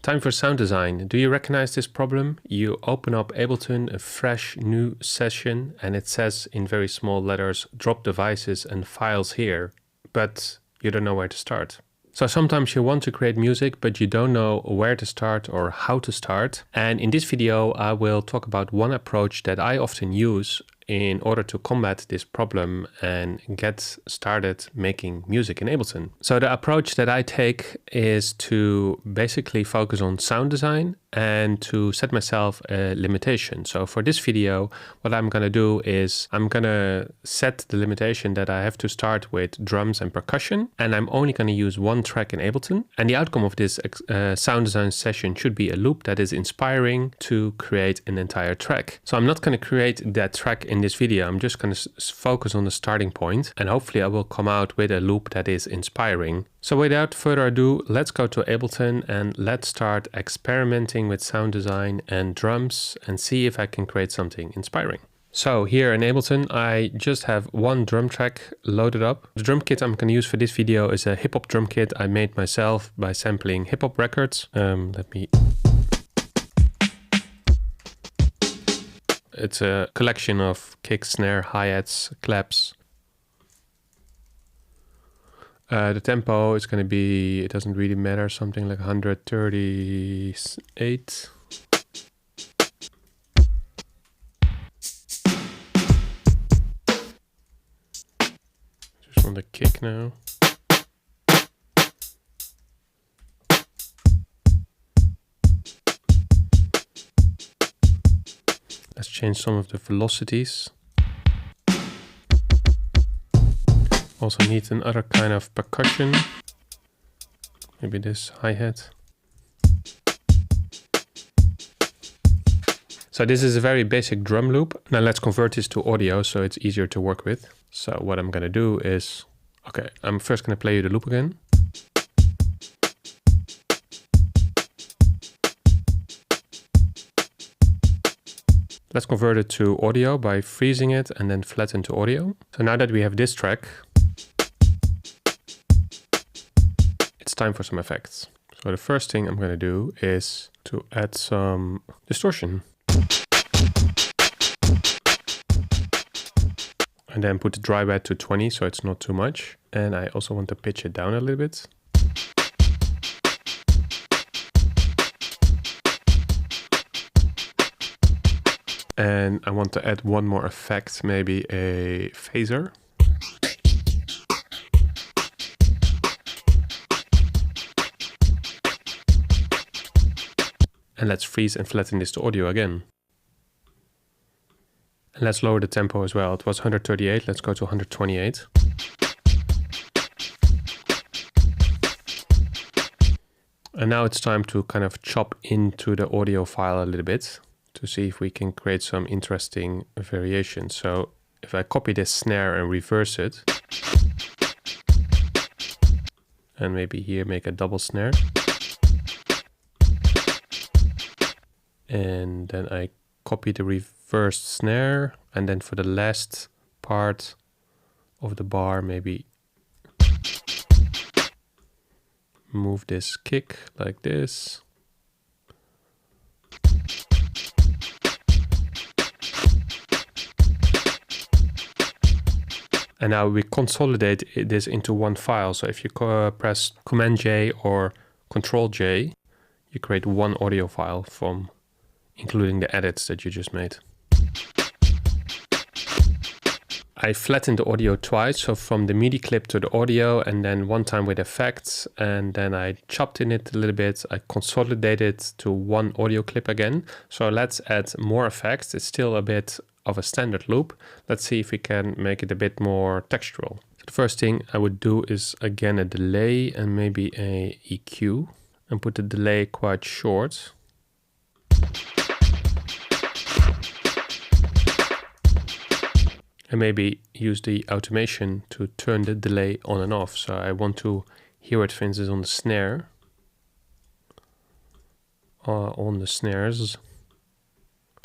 Time for sound design. Do you recognize this problem? You open up Ableton, a fresh new session, and it says in very small letters, drop devices and files here, but you don't know where to start. So sometimes you want to create music, but you don't know where to start or how to start. And in this video, I will talk about one approach that I often use in order to combat this problem and get started making music in Ableton. So the approach that I take is to basically focus on sound design and to set myself a limitation. So for this video, what I'm going to do is I'm going to set the limitation that I have to start with drums and percussion, and I'm only going to use one track in Ableton. And the outcome of this sound design session should be a loop that is inspiring to create an entire track. So I'm not going to create that track in this video. I'm just going to focus on the starting point, and hopefully I will come out with a loop that is inspiring. So without further ado, let's go to Ableton and let's start experimenting with sound design and drums and see if I can create something inspiring. So here in Ableton, I just have one drum track loaded up. The drum kit I'm going to use for this video is a hip hop drum kit I made myself by sampling hip hop records. It's a collection of kick, snare, hi-hats, claps. The tempo is going to be, it doesn't really matter, something like 138. Just on the kick now. Let's change some of the velocities. Also need another kind of percussion. Maybe this hi-hat. So this is a very basic drum loop. Now let's convert this to audio so it's easier to work with. So what I'm going to do is, okay, I'm first going to play you the loop again. Let's convert it to audio by freezing it and then flatten to audio. So now that we have this track, it's time for some effects. So the first thing I'm going to do is to add some distortion. And then put the dry wet to 20 so it's not too much. And I also want to pitch it down a little bit. And I want to add one more effect, maybe a phaser. And let's freeze and flatten this to audio again. And let's lower the tempo as well. It was 138, let's go to 128. And now it's time to kind of chop into the audio file a little bit, to see if we can create some interesting variations. So if I copy this snare and reverse it, and maybe here make a double snare, and then I copy the reversed snare, and then for the last part of the bar, maybe move this kick like this. And now we consolidate this into one file. So if you press Command J or Control J, you create one audio file from including the edits that you just made. I flattened the audio twice, so from the MIDI clip to the audio, and then one time with effects, and then I chopped in it a little bit. I consolidated to one audio clip again. So let's add more effects. It's still a bit of a standard loop. Let's see if we can make it a bit more textural. So the first thing I would do is again a delay and maybe a EQ, and put the delay quite short. And maybe use the automation to turn the delay on and off. So I want to hear it, for instance, on the snare. On the snares.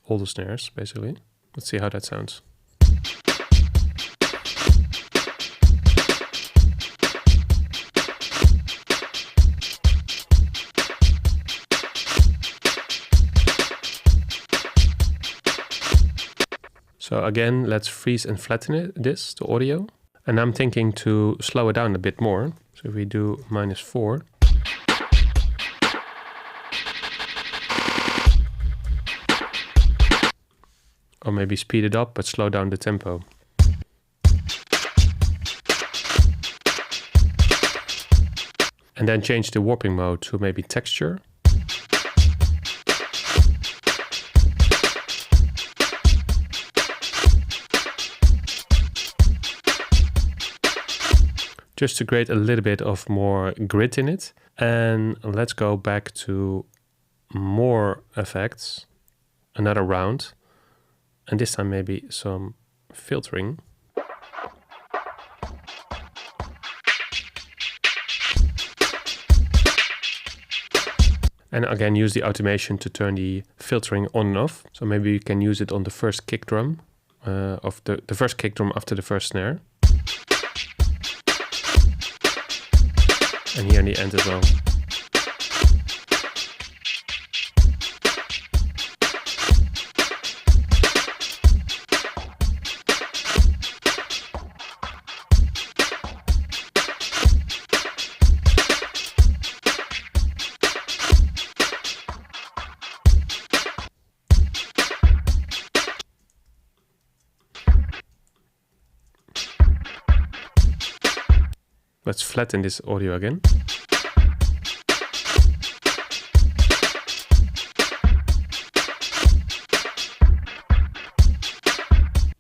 All the snares, basically. Let's see how that sounds. So again, let's freeze and flatten this to audio. And I'm thinking to slow it down a bit more. So if we do -4. Or maybe speed it up, but slow down the tempo. And then change the warping mode to maybe texture. Just to create a little bit of more grit in it. And let's go back to more effects, another round. And this time maybe some filtering. And again, use the automation to turn the filtering on and off. So maybe you can use it on the first kick drum, of the first kick drum after the first snare. And here in the end as well. Let's flatten this audio again.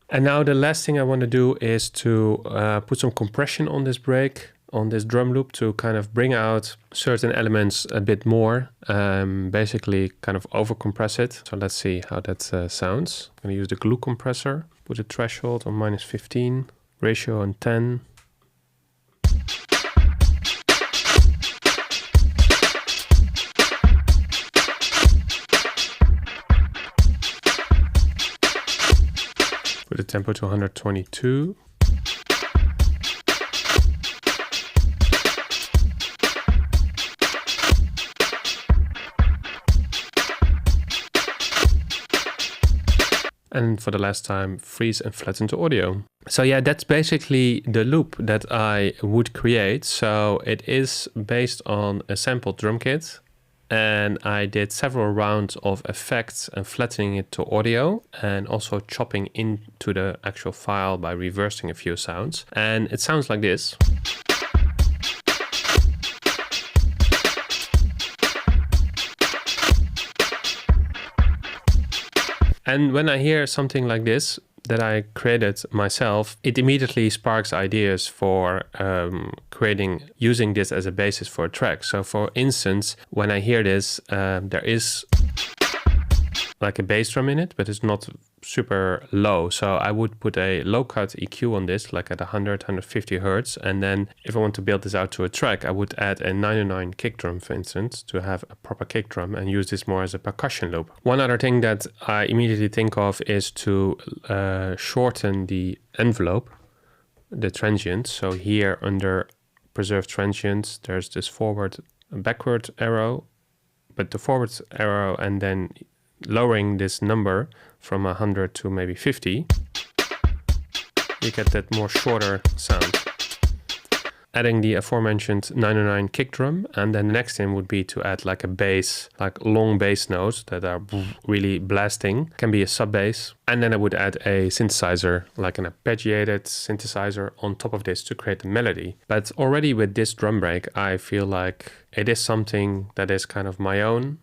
And now the last thing I want to do is to put some compression on this break, on this drum loop, to kind of bring out certain elements a bit more, basically kind of over compress it. So let's see how that sounds. I'm going to use the glue compressor, put a threshold on -15, ratio on 10. Put the tempo to 122. And for the last time, freeze and flatten to audio. So yeah, that's basically the loop that I would create. So it is based on a sampled drum kit. And I did several rounds of effects and flattening it to audio, and also chopping into the actual file by reversing a few sounds. And it sounds like this. And when I hear something like this that I created myself, it immediately sparks ideas for using this as a basis for a track. So for instance, when I hear this, there is like a bass drum in it, but it's not super low. So I would put a low cut EQ on this, like at 100, 150 Hertz. And then if I want to build this out to a track, I would add a 909 kick drum, for instance, to have a proper kick drum, and use this more as a percussion loop. One other thing that I immediately think of is to shorten the envelope, the transients. So here under preserve transients, there's this forward and backward arrow, but the forward arrow and then lowering this number from 100 to maybe 50, you get that more shorter sound. Adding the aforementioned 909 kick drum, and then the next thing would be to add like a bass, like long bass notes that are really blasting. Can be a sub bass. And then I would add a synthesizer, like an arpeggiated synthesizer on top of this to create a melody. But already with this drum break, I feel like it is something that is kind of my own.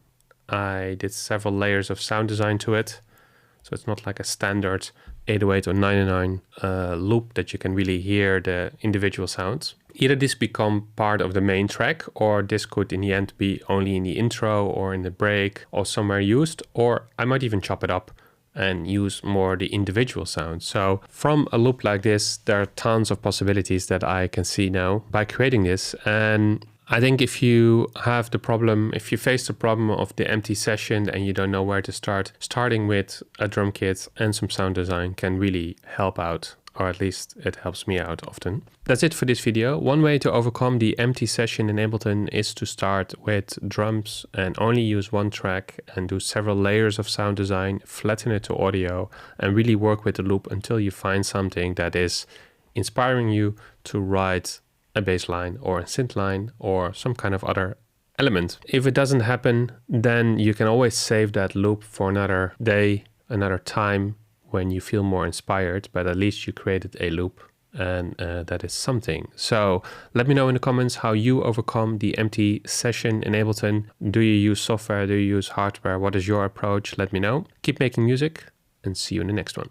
I did several layers of sound design to it. So it's not like a standard 808 or 909 loop that you can really hear the individual sounds. Either this become part of the main track, or this could in the end be only in the intro or in the break or somewhere used, or I might even chop it up and use more the individual sounds. So from a loop like this, there are tons of possibilities that I can see now by creating this. And I think if you have the problem, if you face the problem of the empty session and you don't know where to start, starting with a drum kit and some sound design can really help out or at least it helps me out often. That's it for this video. One way to overcome the empty session in Ableton is to start with drums and only use one track and do several layers of sound design, flatten it to audio, and really work with the loop until you find something that is inspiring you to write a bass line or a synth line or some kind of other element. If it doesn't happen, then you can always save that loop for another day, another time, when you feel more inspired, but at least you created a loop, and that is something. So let me know in the comments how you overcome the empty session in Ableton. Do you use software? Do you use hardware? What is your approach? Let me know. Keep making music and see you in the next one.